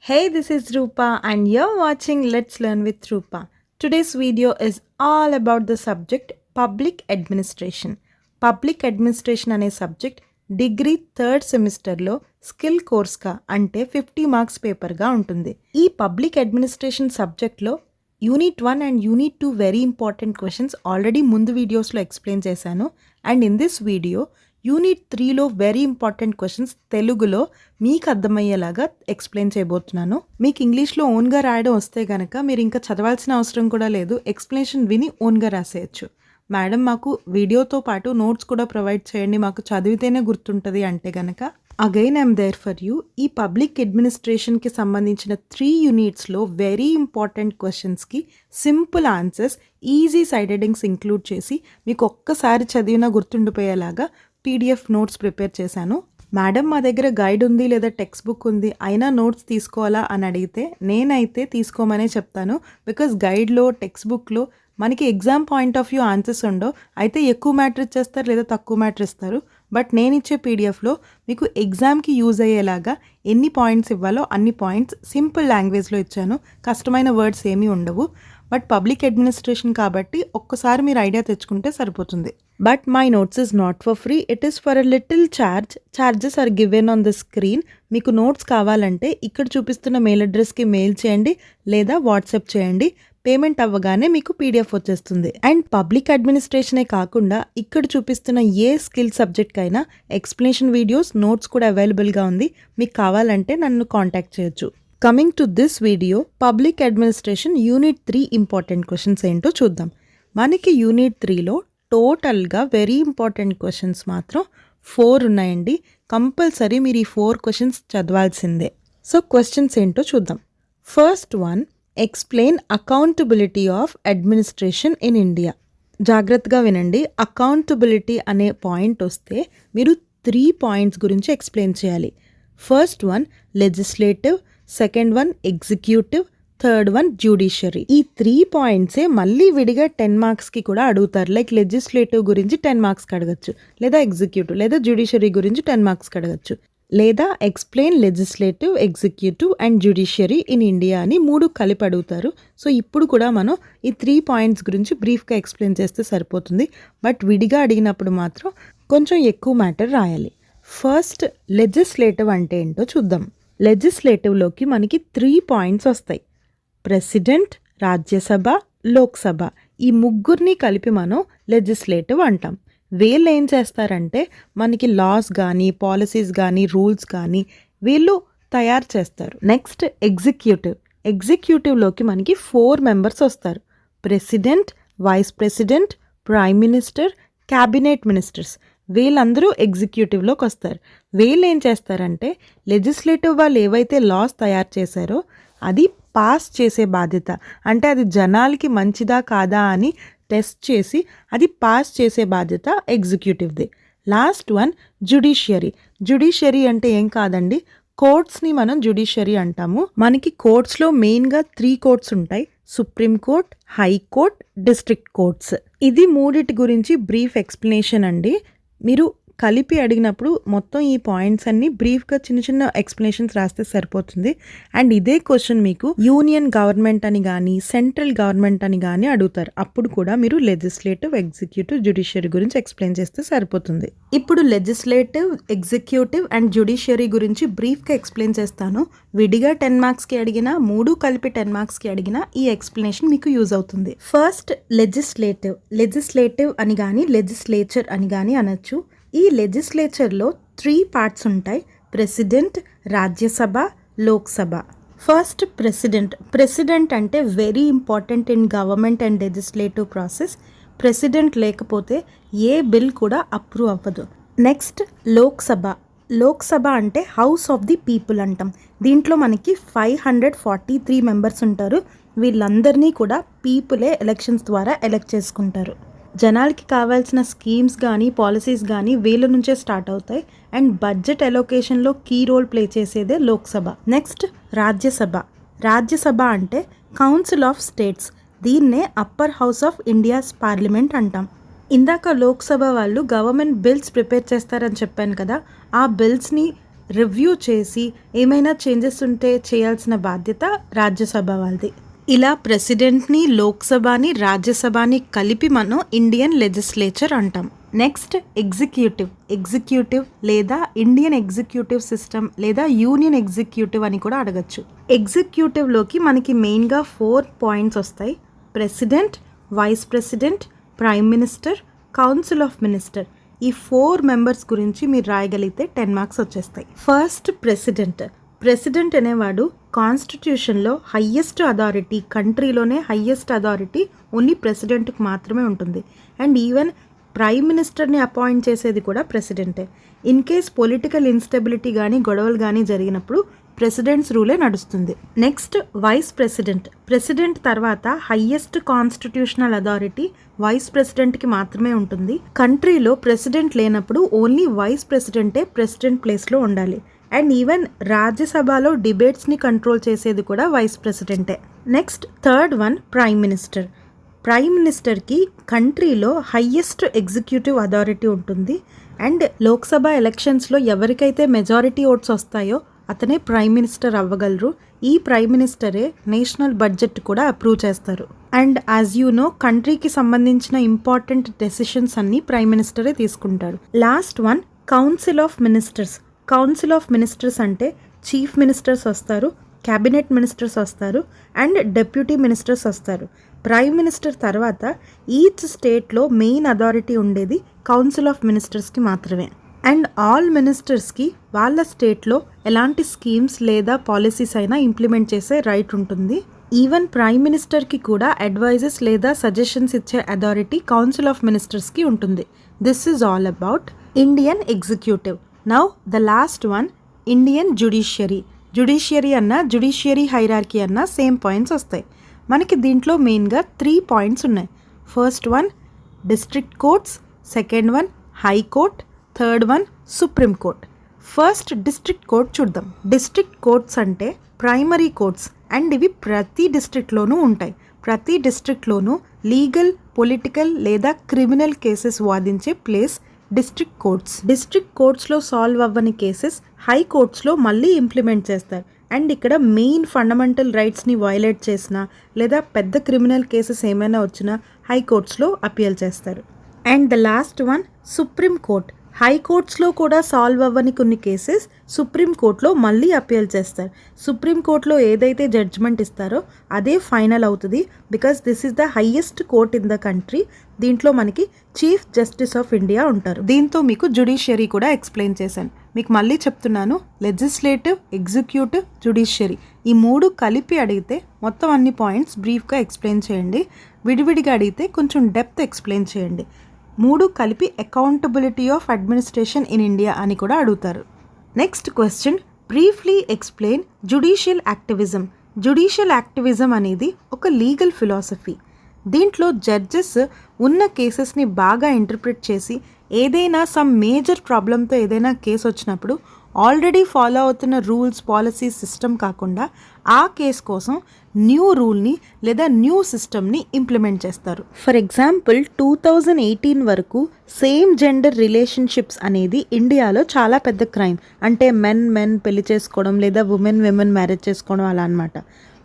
Hey, this is Rupa and you're watching Let's Learn with Rupa. Today's video is all about the subject Public Administration. Public Administration అనే subject degree third సెమిస్టర్లో skill కోర్స్గా అంటే 50 marks పేపర్గా ఉంటుంది. ఈ public administration సబ్జెక్ట్లో unit 1 and unit 2 very important questions already ముందు వీడియోస్లో ఎక్స్ప్లెయిన్ చేశాను. And in this video unit 3లో వెరీ ఇంపార్టెంట్ క్వశ్చన్స్ తెలుగులో మీకు అర్థమయ్యేలాగా ఎక్స్ప్లెయిన్ చేయబోతున్నాను. మీకు ఇంగ్లీష్లో ఓన్గా రాయడం వస్తే కనుక మీరు ఇంకా చదవాల్సిన అవసరం కూడా లేదు, ఎక్స్ప్లెనేషన్ విని ఓన్గా రాసేయచ్చు. మేడం మాకు వీడియోతో పాటు నోట్స్ కూడా ప్రొవైడ్ చేయండి, మాకు చదివితేనే గుర్తుంటుంది అంటే కనుక again I'm there for you. ఈ పబ్లిక్ అడ్మినిస్ట్రేషన్కి సంబంధించిన 3 యూనిట్స్లో వెరీ ఇంపార్టెంట్ క్వశ్చన్స్కి simple answers, easy side headings include చేసి మీకు ఒక్కసారి చదివినా గుర్తుండిపోయేలాగా పీడిఎఫ్ నోట్స్ ప్రిపేర్ చేశాను. మేడం మా దగ్గర గైడ్ ఉంది లేదా టెక్స్ట్ బుక్ ఉంది అయినా నోట్స్ తీసుకోవాలా అని అడిగితే నేనైతే తీసుకోమనే చెప్తాను. బికాజ్ గైడ్లో టెక్స్ట్ బుక్లో మనకి exam point of view answers ఉండవు, అయితే ఎక్కువ మ్యాటర్ ఇచ్చేస్తారు లేదా తక్కువ మ్యాటర్ ఇస్తారు. బట్ నేను ఇచ్చే పీడిఎఫ్లో మీకు ఎగ్జామ్కి యూజ్ అయ్యేలాగా ఎన్ని పాయింట్స్ ఇవ్వాలో అన్ని పాయింట్స్ సింపుల్ లాంగ్వేజ్లో ఇచ్చాను. కష్టమైన వర్డ్స్ ఏమీ ఉండవు. బట్ పబ్లిక్ అడ్మినిస్ట్రేషన్ కాబట్టి ఒక్కసారి మీరు ఐడియా తెచ్చుకుంటే సరిపోతుంది. But my notes is not for free, it is for a little charge. Charges are given on the screen. మీకు నోట్స్ కావాలంటే ఇక్కడ చూపిస్తున్న మెయిల్ అడ్రస్కి మెయిల్ చేయండి లేదా వాట్సాప్ చేయండి. పేమెంట్ అవ్వగానే మీకు పీడిఎఫ్ వచ్చేస్తుంది. అండ్ పబ్లిక్ అడ్మినిస్ట్రేషనే కాకుండా ఇక్కడ చూపిస్తున్న ఏ స్కిల్ సబ్జెక్ట్కైనా ఎక్స్ప్లెనేషన్ వీడియోస్, నోట్స్ కూడా అవైలబుల్గా ఉంది. మీకు కావాలంటే నన్ను కాంటాక్ట్ చేయొచ్చు. Coming to this video, public administration unit 3 important questions ఏంటో చూద్దాం. మనకి యూనిట్ 3లో టోటల్గా వెరీ ఇంపార్టెంట్ క్వశ్చన్స్ మాత్రం 4 ఉన్నాయండి. కంపల్సరీ మీరు ఈ 4 క్వశ్చన్స్ చదవాల్సిందే. సో క్వశ్చన్స్ ఏంటో చూద్దాం. First one, explain accountability of administration in India. జాగ్రత్తగా వినండి. అకౌంటబిలిటీ అనే పాయింట్ వస్తే మీరు 3 పాయింట్స్ గురించి ఎక్స్ప్లెయిన్ చేయాలి. First one legislative, second one executive, third one judiciary. ఈ 3 పాయింట్సే మళ్ళీ విడిగా 10 మార్క్స్కి కూడా అడుగుతారు. లైక్ లెజిస్లేటివ్ గురించి 10 మార్క్స్కి అడగచ్చు, లేదా ఎగ్జిక్యూటివ్ లేదా జ్యుడిషియరీ గురించి 10 మార్క్స్కి అడగచ్చు, లేదా explain legislative, executive and judiciary in India అని 3 కలిపి అడుగుతారు. సో ఇప్పుడు కూడా మనం ఈ 3 పాయింట్స్ గురించి బ్రీఫ్గా ఎక్స్ప్లెయిన్ చేస్తే సరిపోతుంది. బట్ విడిగా అడిగినప్పుడు మాత్రం కొంచెం ఎక్కువ మ్యాటర్ రాయాలి. ఫస్ట్ లెజిస్లేటివ్ అంటే ఏంటో చూద్దాం. లెజిస్లేటివ్లోకి మనకి 3 పాయింట్స్ వస్తాయి. ప్రెసిడెంట్, రాజ్యసభ, లోక్సభ, ఈ ముగ్గురిని కలిపి మనం లెజిస్లేటివ్ అంటాం. వీళ్ళు ఏం చేస్తారంటే మనకి లాస్ కానీ, పాలసీస్ కానీ, రూల్స్ కానీ వీళ్ళు తయారు చేస్తారు. Next executive. ఎగ్జిక్యూటివ్లోకి మనకి 4 మెంబర్స్ వస్తారు. President, vice president, prime minister, cabinet ministers, వీళ్ళందరూ ఎగ్జిక్యూటివ్లోకి వస్తారు. వీళ్ళు ఏం చేస్తారంటే లెజిస్లేటివ్ వాళ్ళు ఏవైతే లాస్ తయారు చేశారో అది పాస్ చేసే బాధ్యత, అంటే అది జనాలకి మంచిదా కాదా అని టెస్ట్ చేసి అది పాస్ చేసే బాధ్యత ఎగ్జిక్యూటివ్ది. Last one judiciary. జ్యుడిషియరీ అంటే ఏం కాదండి, కోర్ట్స్ని మనం జ్యుడిషియరీ అంటాము. మనకి కోర్ట్స్లో మెయిన్గా 3 కోర్ట్స్ ఉంటాయి. Supreme court, high court, district courts. ఇది 3 గురించి బ్రీఫ్ ఎక్స్ప్లెనేషన్ అండి. మీరు కలిపి అడిగినప్పుడు మొత్తం ఈ పాయింట్స్ అన్ని బ్రీఫ్గా చిన్న చిన్న ఎక్స్ప్లెనేషన్స్ రాస్తే సరిపోతుంది. అండ్ ఇదే క్వశ్చన్ మీకు యూనియన్ గవర్నమెంట్ అని కానీ, సెంట్రల్ గవర్నమెంట్ అని కానీ అడుగుతారు. అప్పుడు కూడా మీరు లెజిస్లేటివ్, ఎగ్జిక్యూటివ్, జ్యుడిషియరీ గురించి ఎక్స్ప్లెయిన్ చేస్తే సరిపోతుంది. ఇప్పుడు లెజిస్లేటివ్, ఎగ్జిక్యూటివ్ అండ్ జ్యుడిషియరీ గురించి బ్రీఫ్గా ఎక్స్ప్లెయిన్ చేస్తాను. విడిగా 10 మార్క్స్కి అడిగినా, 3 కలిపి 10 మార్క్స్కి అడిగినా ఈ ఎక్స్ప్లెనేషన్ మీకు యూజ్ అవుతుంది. First legislative. లెజిస్లేటివ్ అని కానీ లెజిస్లేచర్ అని కానీ అనొచ్చు. ఈ లెజిస్లేచర్లో 3 పార్ట్స్ ఉంటాయి. President, Rajya Sabha, Lok Sabha. First president. President అంటే very important in government and legislative process. President లేకపోతే ఏ బిల్ కూడా అప్రూవ్ అవ్వదు. నెక్స్ట్ లోక్సభ. లోక్సభ అంటే హౌస్ ఆఫ్ ది పీపుల్ అంటాం. దీంట్లో మనకి 543 మెంబర్స్ ఉంటారు. వీళ్ళందరినీ కూడా పీపులే ఎలక్షన్స్ ద్వారా ఎలక్ట్ చేసుకుంటారు. జనాలకి కావాల్సిన స్కీమ్స్ కానీ, పాలసీస్ కానీ వీళ్ళ నుంచే స్టార్ట్ అవుతాయి. అండ్ బడ్జెట్ అలొకేషన్లో కీ రోల్ ప్లే చేసేదే లోక్సభ. నెక్స్ట్ రాజ్యసభ. రాజ్యసభ అంటే కౌన్సిల్ ఆఫ్ స్టేట్స్. దీన్నే upper house of India's parliament అంటాం. ఇందాక లోక్సభ వాళ్ళు గవర్నమెంట్ బిల్స్ ప్రిపేర్ చేస్తారని చెప్పాను కదా, ఆ బిల్స్ని రివ్యూ చేసి ఏమైనా చేంజెస్ ఉంటే చేయాల్సిన బాధ్యత రాజ్యసభ వాళ్ళది. ఇలా ప్రెసిడెంట్ని, లోక్సభని, రాజ్యసభని కలిపి మనం ఇండియన్ లెజిస్లేచర్ అంటాం. నెక్స్ట్ ఎగ్జిక్యూటివ్ లేదా ఇండియన్ ఎగ్జిక్యూటివ్ సిస్టమ్ లేదా యూనియన్ ఎగ్జిక్యూటివ్ అని కూడా అడగచ్చు. ఎగ్జిక్యూటివ్లోకి మనకి మెయిన్గా 4 పాయింట్స్ వస్తాయి. President, vice president, prime minister, council of minister. ఈ 4 మెంబర్స్ గురించి మీరు రాయగలిగితే 10 మార్క్స్ వచ్చేస్తాయి. ఫస్ట్ ప్రెసిడెంట్ అనేవాడు కాన్స్టిట్యూషన్లో హయ్యెస్ట్ అథారిటీ, కంట్రీలోనే హయ్యెస్ట్ అథారిటీ ఓన్లీ ప్రెసిడెంట్కి మాత్రమే ఉంటుంది. అండ్ ఈవెన్ ప్రైమ్ మినిస్టర్ని అపాయింట్ చేసేది కూడా ప్రెసిడెంటే. ఇన్ కేస్ పొలిటికల్ ఇన్స్టెబిలిటీ కానీ గొడవలు కానీ జరిగినప్పుడు ప్రెసిడెంట్స్ రూలే నడుస్తుంది. నెక్స్ట్ ప్రెసిడెంట్ తర్వాత హయ్యెస్ట్ కాన్స్టిట్యూషనల్ అథారిటీ వైస్ ప్రెసిడెంట్కి మాత్రమే ఉంటుంది. కంట్రీలో ప్రెసిడెంట్ లేనప్పుడు ఓన్లీ వైస్ ప్రెసిడెంటే ప్రెసిడెంట్ ప్లేస్లో ఉండాలి. అండ్ ఈవెన్ రాజ్యసభలో డిబేట్స్ని కంట్రోల్ చేసేది కూడా వైస్ ప్రెసిడెంటే. నెక్స్ట్ థర్డ్ వన్ ప్రైమ్ మినిస్టర్కి కంట్రీలో హయ్యెస్ట్ ఎగ్జిక్యూటివ్ అథారిటీ ఉంటుంది. అండ్ లోక్సభ ఎలక్షన్స్లో ఎవరికైతే మెజారిటీ ఓట్స్ వస్తాయో అతనే ప్రైమ్ మినిస్టర్ అవ్వగలరు. ఈ ప్రైమ్ మినిస్టరే నేషనల్ బడ్జెట్ కూడా అప్రూవ్ చేస్తారు. అండ్ యాజ్ యూ నో, కంట్రీకి సంబంధించిన ఇంపార్టెంట్ డెసిషన్స్ అన్నీ ప్రైమ్ మినిస్టరే తీసుకుంటాడు. Last one council of ministers అంటే చీఫ్ మినిస్టర్స్ వస్తారు, క్యాబినెట్ మినిస్టర్స్ వస్తారు అండ్ డెప్యూటీ మినిస్టర్స్ వస్తారు. ప్రైమ్ మినిస్టర్ తర్వాత ఈచ్ స్టేట్లో మెయిన్ అథారిటీ ఉండేది కౌన్సిల్ ఆఫ్ మినిస్టర్స్కి మాత్రమే. అండ్ ఆల్ మినిస్టర్స్కి వాళ్ళ స్టేట్లో ఎలాంటి స్కీమ్స్ లేదా పాలసీస్ అయినా ఇంప్లిమెంట్ చేసే రైట్ ఉంటుంది. ఈవెన్ ప్రైమ్ మినిస్టర్కి కూడా అడ్వైజెస్ లేదా సజెషన్స్ ఇచ్చే అథారిటీ కౌన్సిల్ ఆఫ్ మినిస్టర్స్కి ఉంటుంది. This is all about Indian executive. Now the last one Indian judiciary అన్న జ్యుడిషియరీ హైరార్కీ అన్న సేమ్ పాయింట్స్ వస్తాయి. మనకి దీంట్లో మెయిన్గా 3 పాయింట్స్ ఉన్నాయి. First one district courts, second one high court, third one supreme court. First district court చూద్దాం. డిస్ట్రిక్ట్ కోర్ట్స్ అంటే ప్రైమరీ కోర్ట్స్ అండ్ ఇవి ప్రతి డిస్ట్రిక్ట్లోనూ ఉంటాయి. ప్రతి డిస్ట్రిక్ట్లోనూ లీగల్, పొలిటికల్ లేదా క్రిమినల్ కేసెస్ వాదించే ప్లేస్ డిస్ట్రిక్ట్ కోర్ట్స్లో సాల్వ్ అవ్వని కేసెస్ హైకోర్ట్స్లో మళ్ళీ ఇంప్లిమెంట్ చేస్తారు. అండ్ ఇక్కడ మెయిన్ ఫండమెంటల్ రైట్స్ని వయలేట్ చేసినా లేదా పెద్ద క్రిమినల్ కేసెస్ ఏమైనా వచ్చినా హైకోర్ట్స్లో అపీల్ చేస్తారు. And the last one supreme court. హైకోర్ట్స్లో కూడా సాల్వ్ అవ్వని కొన్ని కేసెస్ సుప్రీంకోర్టులో మళ్ళీ అపీల్ చేస్తారు. సుప్రీంకోర్టులో ఏదైతే జడ్జ్మెంట్ ఇస్తారో అదే ఫైనల్ అవుతుంది. Because this is the highest court in the country. దీంట్లో మనకి చీఫ్ జస్టిస్ ఆఫ్ ఇండియా ఉంటారు. దీంతో మీకు జ్యుడిషియరీ కూడా ఎక్స్ప్లెయిన్ చేశాను. మీకు మళ్ళీ చెప్తున్నాను, లెజిస్లేటివ్, ఎగ్జిక్యూటివ్, జ్యుడిషియరీ ఈ 3 కలిపి అడిగితే మొత్తం అన్ని పాయింట్స్ బ్రీఫ్గా ఎక్స్ప్లెయిన్ చేయండి. విడివిడిగా అడిగితే కొంచెం డెప్త్ ఎక్స్ప్లెయిన్ చేయండి. 3 కలిపి accountability of administration in India అని కూడా అడుగుతారు. Next question, briefly explain judicial activism. Judicial activism అనేది ఒక లీగల్ ఫిలాసఫీ. దీంట్లో జడ్జెస్ ఉన్న కేసెస్ని బాగా ఇంటర్ప్రిట్ చేసి ఏదైనా సమ్ మేజర్ ప్రాబ్లంతో ఏదైనా కేసు వచ్చినప్పుడు ఆల్రెడీ ఫాలో అవుతున్న రూల్స్, పాలసీస్, సిస్టమ్ కాకుండా ఆ కేసు కోసం న్యూ రూల్ని లేదా న్యూ సిస్టమ్ని ఇంప్లిమెంట్ చేస్తారు. ఫర్ ఎగ్జాంపుల్ 2018 వరకు సేమ్ జెండర్ రిలేషన్షిప్స్ అనేది ఇండియాలో చాలా పెద్ద క్రైమ్. అంటే మెన్ పెళ్లి చేసుకోవడం లేదా ఉమెన్ మ్యారేజ్ చేసుకోవడం అలా అనమాట.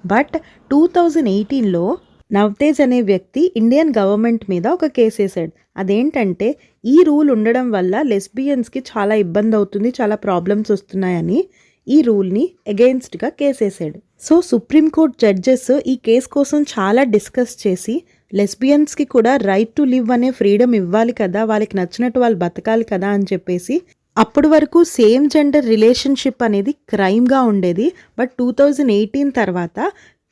బట్ 2018లో నవ్తేజ్ అనే వ్యక్తి ఇండియన్ గవర్నమెంట్ మీద ఒక కేసు వేసాడు. అదేంటంటే ఈ రూల్ ఉండడం వల్ల లెస్బియన్స్కి చాలా ఇబ్బంది అవుతుంది, చాలా ప్రాబ్లమ్స్ వస్తున్నాయని ఈ రూల్ని అగెయిన్స్ట్గా కేసు వేసాడు. సో సుప్రీంకోర్టు జడ్జెస్ ఈ కేసు కోసం చాలా డిస్కస్ చేసి లెస్బియన్స్కి కూడా రైట్ టు లివ్ అనే ఫ్రీడమ్ ఇవ్వాలి కదా, వాళ్ళకి నచ్చినట్టు వాళ్ళు బతకాలి కదా అని చెప్పేసి అప్పటి వరకు సేమ్ జెండర్ రిలేషన్షిప్ అనేది క్రైమ్గా ఉండేది. బట్ 2018 తర్వాత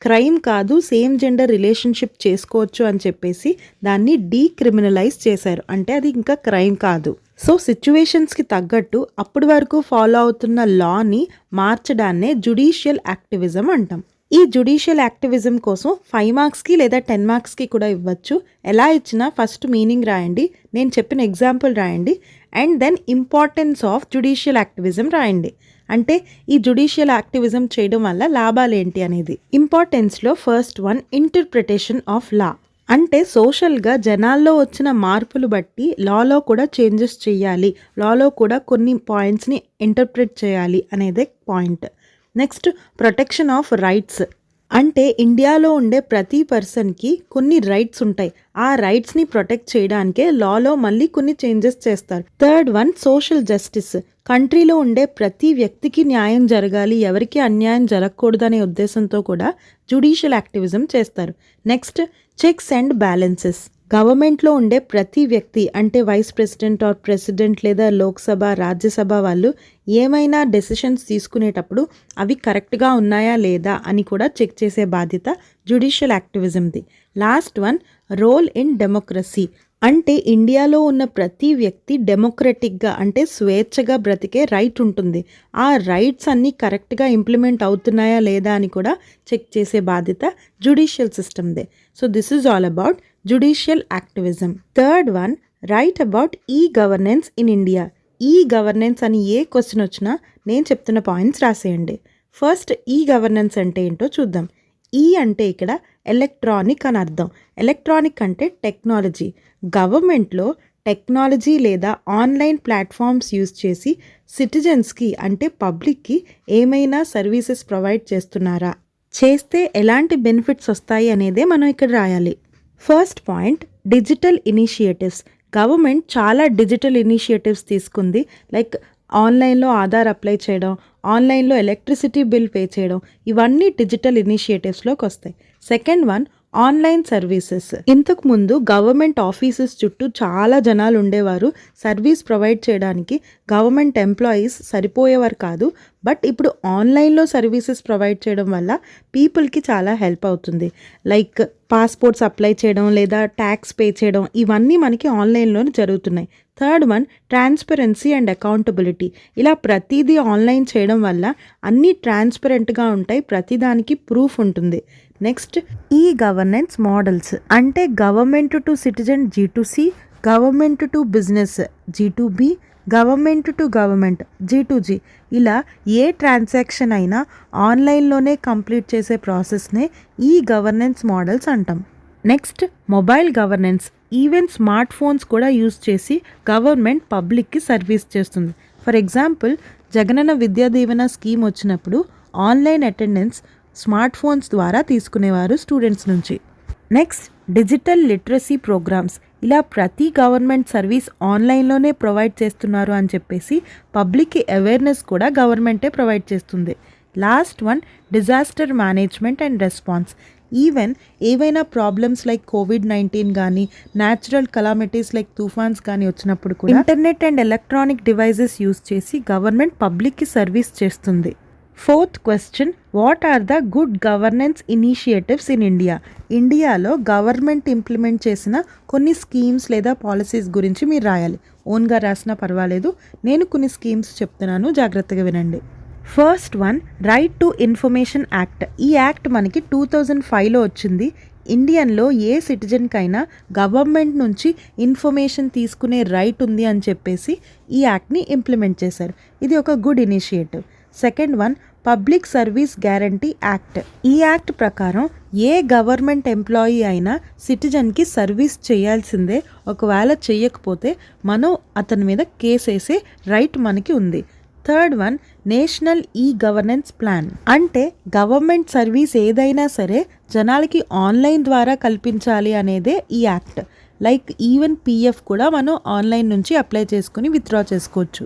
క్రైమ్ కాదు, సేమ్ జెండర్ రిలేషన్షిప్ చేసుకోవచ్చు అని చెప్పేసి దాన్ని డీక్రిమినలైజ్ చేశారు. అంటే అది ఇంకా క్రైమ్ కాదు. సో సిచ్యువేషన్స్కి తగ్గట్టు అప్పటి వరకు ఫాలో అవుతున్న లాని మార్చడాన్నే జ్యుడిషియల్ యాక్టివిజం అంటాం. ఈ జ్యుడిషియల్ యాక్టివిజం కోసం 5 మార్క్స్కి లేదా 10 మార్క్స్కి కూడా ఇవ్వచ్చు. ఎలా ఇచ్చినా ఫస్ట్ మీనింగ్ రాయండి, నేను చెప్పిన ఎగ్జాంపుల్ రాయండి, and then importance of judicial activism రాయండి. అంటే ఈ జ్యుడిషియల్ యాక్టివిజం చేయడం వల్ల లాభాలు ఏంటి అనేది. ఇంపార్టెన్స్లో first one interpretation of law. అంటే సోషల్‌గా జనాల్లో వచ్చిన మార్పులు బట్టి లాలో కూడా చేంజెస్ చేయాలి. లాలో కూడా కొన్ని పాయింట్స్‌ని ఇంటర్ప్రిట్ చేయాలి అనేదే point. Next protection of rights. అంటే ఇండియాలో ఉండే ప్రతి పర్సన్‌కి కొన్ని రైట్స్ ఉంటాయి. ఆ రైట్స్‌ని ప్రొటెక్ట్ చేయడానికే లాలో మళ్ళీ కొన్ని చేంజెస్ చేస్తారు. Third one social justice. కంట్రీలో ఉండే ప్రతి వ్యక్తికి న్యాయం జరగాలి, ఎవరికీ అన్యాయం జరగకూడదనే ఉద్దేశంతో కూడా జ్యుడిషియల్ యాక్టివిజం చేస్తారు. Next checks and balances. గవర్నమెంట్లో ఉండే ప్రతి వ్యక్తి అంటే వైస్ ప్రెసిడెంట్ ఆర్ ప్రెసిడెంట్ లేదా లోక్సభ, రాజ్యసభ వాళ్ళు ఏమైనా డెసిషన్స్ తీసుకునేటప్పుడు అవి కరెక్ట్గా ఉన్నాయా లేదా అని కూడా చెక్ చేసే బాధ్యత జ్యుడిషియల్ యాక్టివిజంది. Last one role in democracy. అంటే ఇండియాలో ఉన్న ప్రతి వ్యక్తి డెమోక్రటిక్గా అంటే స్వేచ్ఛగా బ్రతికే రైట్ ఉంటుంది. ఆ రైట్స్ అన్నీ కరెక్ట్గా ఇంప్లిమెంట్ అవుతున్నాయా లేదా అని కూడా చెక్ చేసే బాధ్యత జ్యుడిషియల్ సిస్టమ్దే. So this is all about judicial activism. Third one write about e governance in India. E governance అని ఏ క్వశ్చన్ వచ్చినా నేను చెప్తున్న పాయింట్స్ రాసేయండి. ఫస్ట్ ఈ గవర్నెన్స్ అంటే ఏంటో చూద్దాం. ఈ అంటే ఇక్కడ ఎలక్ట్రానిక్ అని అర్థం. ఎలక్ట్రానిక్ అంటే టెక్నాలజీ. గవర్నమెంట్లో టెక్నాలజీ లేదా ఆన్లైన్ ప్లాట్ఫామ్స్ యూజ్ చేసి సిటిజన్స్కి అంటే పబ్లిక్కి ఏమైనా సర్వీసెస్ ప్రొవైడ్ చేస్తున్నారా, చేస్తే ఎలాంటి బెనిఫిట్స్ వస్తాయి అనేదే మనం ఇక్కడ రాయాలి. First point digital initiatives. Government చాలా డిజిటల్ ఇనిషియేటివ్స్ తీసుకుంది. లైక్ ఆన్లైన్లో ఆధార్ అప్లై చేయడం, ఆన్లైన్లో ఎలక్ట్రిసిటీ బిల్ పే చేయడం, ఇవన్నీ డిజిటల్ ఇనిషియేటివ్స్లోకి వస్తాయి. Second one online services. ఇంతకు ముందు గవర్నమెంట్ ఆఫీసెస్ చుట్టూ చాలా జనాలు ఉండేవారు. సర్వీస్ ప్రొవైడ్ చేయడానికి గవర్నమెంట్ ఎంప్లాయీస్ సరిపోయేవారు కాదు. బట్ ఇప్పుడు ఆన్లైన్లో సర్వీసెస్ ప్రొవైడ్ చేయడం వల్ల పీపుల్కి చాలా హెల్ప్ అవుతుంది. లైక్ పాస్పోర్ట్స్ అప్లై చేయడం లేదా ట్యాక్స్ పే చేయడం, ఇవన్నీ మనకి ఆన్లైన్లోనే జరుగుతున్నాయి. Third one transparency and accountability. ఇలా ప్రతిదీ ఆన్లైన్ చేయడం వల్ల అన్నీ ట్రాన్స్పరెంట్గా ఉంటాయి, ప్రతిదానికి ప్రూఫ్ ఉంటుంది. నెక్స్ట్ ఈ గవర్నెన్స్ మోడల్స్. అంటే government to citizen G2C, government to business G2B, government to government G2G. ఇలా ఏ ట్రాన్సాక్షన్ అయినా ఆన్లైన్లోనే కంప్లీట్ చేసే ప్రాసెస్నే ఈ గవర్నెన్స్ మోడల్స్ అంటాం. Next mobile governance. Even smart phones కూడా యూజ్ చేసి గవర్నమెంట్ పబ్లిక్కి సర్వీస్ చేస్తుంది. For example Jagananna Vidya Deevena scheme వచ్చినప్పుడు ఆన్లైన్ అటెండెన్స్ స్మార్ట్ ఫోన్స్ ద్వారా తీసుకునేవారు స్టూడెంట్స్ నుంచి. Next digital literacy programs. ఇలా ప్రతి గవర్నమెంట్ సర్వీస్ ఆన్లైన్లోనే ప్రొవైడ్ చేస్తున్నారు అని చెప్పేసి పబ్లిక్కి అవేర్నెస్ కూడా గవర్నమెంటే ప్రొవైడ్ చేస్తుంది. Last one disaster management and response. Even ఏవైనా ప్రాబ్లమ్స్ లైక్ COVID-19 కానీ న్యాచురల్ కలామిటీస్ లైక్ తుఫాన్స్ కానీ వచ్చినప్పుడు కూడా internet and electronic devices use చేసి గవర్నమెంట్ పబ్లిక్కి సర్వీస్ చేస్తుంది. Fourth question, what are the good governance initiatives in India? ఇండియాలో గవర్నమెంట్ ఇంప్లిమెంట్ చేసిన కొన్ని స్కీమ్స్ లేదా పాలసీస్ గురించి మీరు రాయాలి. ఓన్గా రాసినా పర్వాలేదు, నేను కొన్ని స్కీమ్స్ చెప్తున్నాను, జాగ్రత్తగా వినండి. First one right to information act. ఈ యాక్ట్ మనకి 2005లో వచ్చింది. ఇండియన్లో ఏ సిటిజన్కైనా గవర్నమెంట్ నుంచి ఇన్ఫర్మేషన్ తీసుకునే రైట్ ఉంది అని చెప్పేసి ఈ యాక్ట్ని ఇంప్లిమెంట్ చేశారు. ఇది ఒక good initiative. Second one public service guarantee act. ఈ యాక్ట్ ప్రకారం ఏ గవర్నమెంట్ ఎంప్లాయీ అయినా సిటిజన్కి సర్వీస్ చేయాల్సిందే. ఒకవేళ చేయకపోతే మనం అతని మీద కేసు వేసే రైట్ మనకి ఉంది. Third one national e governance plan. అంటే గవర్నమెంట్ సర్వీస్ ఏదైనా సరే జనాలకి ఆన్లైన్ ద్వారా కల్పించాలి అనేదే ఈ యాక్ట్. లైక్ ఈవెన్ PF కూడా మనం ఆన్లైన్ నుంచి అప్లై చేసుకుని విత్డ్రా చేసుకోవచ్చు.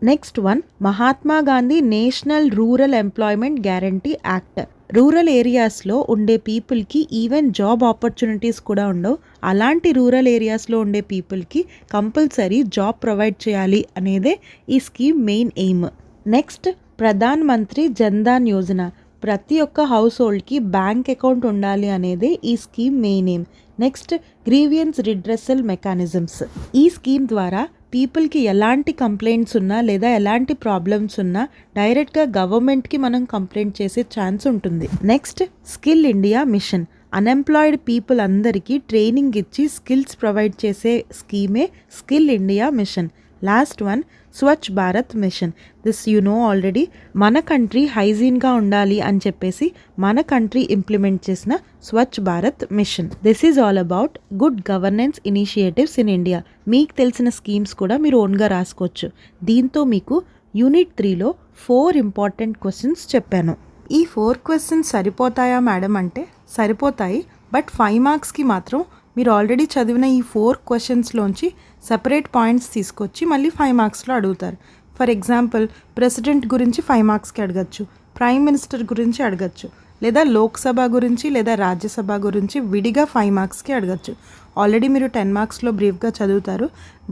Next one Mahatma Gandhi national rural employment guarantee act. Rural ఏరియాస్లో ఉండే పీపుల్కి ఈవెన్ జాబ్ ఆపర్చునిటీస్ కూడా ఉండవు. అలాంటి రూరల్ ఏరియాస్లో ఉండే పీపుల్కి కంపల్సరీ జాబ్ ప్రొవైడ్ చేయాలి అనేదే ఈ scheme main aim. Next Pradhan Mantri Jan Dhan Yojana. ప్రతి ఒక్క హౌస్ హోల్డ్కి బ్యాంక్ అకౌంట్ ఉండాలి అనేదే ఈ scheme main aim. Next grievance redressal mechanisms. ఈ స్కీమ్ ద్వారా పీపుల్కి ఎలాంటి కంప్లైంట్స్ ఉన్నా లేదా ఎలాంటి ప్రాబ్లమ్స్ ఉన్నా డైరెక్ట్గా గవర్నమెంట్కి మనం కంప్లైంట్ చేసే ఛాన్స్ ఉంటుంది. Next skill India mission. Unemployed people అందరికీ ట్రైనింగ్ ఇచ్చి స్కిల్స్ ప్రొవైడ్ చేసే స్కీమే skill India mission. Last one Swachh Bharat mission. This you know already. మన కంట్రీ హైజీన్గా ఉండాలి అని చెప్పేసి మన కంట్రీ ఇంప్లిమెంట్ చేసిన Swachh Bharat mission. This is all about good governance initiatives in India. మీకు తెలిసిన స్కీమ్స్ కూడా మీరు ఓన్గా రాసుకోవచ్చు. దీంతో మీకు యూనిట్ 3లో 4 ఇంపార్టెంట్ క్వశ్చన్స్ చెప్పాను. ఈ 4 క్వశ్చన్స్ సరిపోతాయా మేడం అంటే సరిపోతాయి. బట్ 5 మార్క్స్కి మాత్రం మీరు ఆల్రెడీ చదివిన ఈ 4 క్వశ్చన్స్లోంచి సపరేట్ పాయింట్స్ తీసుకొచ్చి మళ్ళీ 5 మార్క్స్లో అడుగుతారు. ఫర్ ఎగ్జాంపుల్ ప్రెసిడెంట్ గురించి 5 మార్క్స్కి అడగచ్చు, ప్రైమ్ మినిస్టర్ గురించి అడగచ్చు, లేదా లోక్సభ గురించి లేదా రాజ్యసభ గురించి విడిగా 5 మార్క్స్కి అడగచ్చు. ఆల్రెడీ మీరు 10 మార్క్స్లో బ్రీఫ్గా చదువుతారు.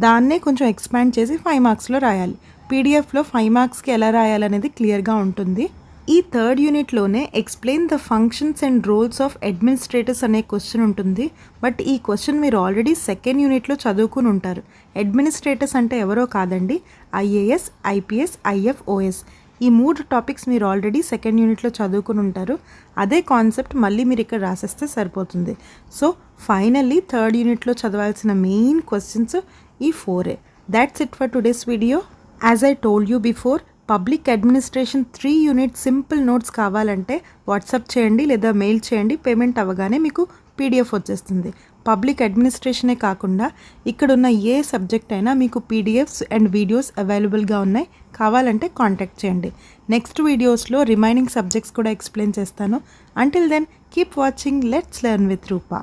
దాన్నే కొంచెం ఎక్స్పాండ్ చేసి 5 మార్క్స్లో రాయాలి. పీడిఎఫ్లో 5 మార్క్స్కి ఎలా రాయాలనేది క్లియర్గా ఉంటుంది. ఈ 3rd యూనిట్లోనే explain the functions and roles of administrators అనే క్వశ్చన్ ఉంటుంది. బట్ ఈ క్వశ్చన్ మీరు ఆల్రెడీ 2nd యూనిట్లో చదువుకుని ఉంటారు. అడ్మినిస్ట్రేటర్స్ అంటే ఎవరో కాదండి, ఐఏఎస్, ఐపీఎస్, ఐఎఫ్ఓఎస్. ఈ 3 టాపిక్స్ మీరు ఆల్రెడీ 2nd యూనిట్లో చదువుకుని ఉంటారు. అదే కాన్సెప్ట్ మళ్ళీ మీరు ఇక్కడ రాసేస్తే సరిపోతుంది. సో ఫైనల్లీ 3rd యూనిట్లో చదవాల్సిన మెయిన్ క్వశ్చన్స్ ఈ 4. That's it for today's video. As I told you before, public administration 3 unit simple notes కావాలంటే వాట్సాప్ చేయండి లేదా మెయిల్ చేయండి. పేమెంట్ అవ్వగానే మీకు పీడిఎఫ్ వచ్చేస్తుంది. పబ్లిక్ అడ్మినిస్ట్రేషనే కాకుండా ఇక్కడున్న ఏ సబ్జెక్ట్ అయినా మీకు పీడిఎఫ్స్ అండ్ వీడియోస్ అవైలబుల్గా ఉన్నాయి. కావాలంటే కాంటాక్ట్ చేయండి. నెక్స్ట్ వీడియోస్లో రిమైనింగ్ సబ్జెక్ట్స్ కూడా ఎక్స్ప్లెయిన్ చేస్తాను. Until then keep watching. Let's learn with Roopa.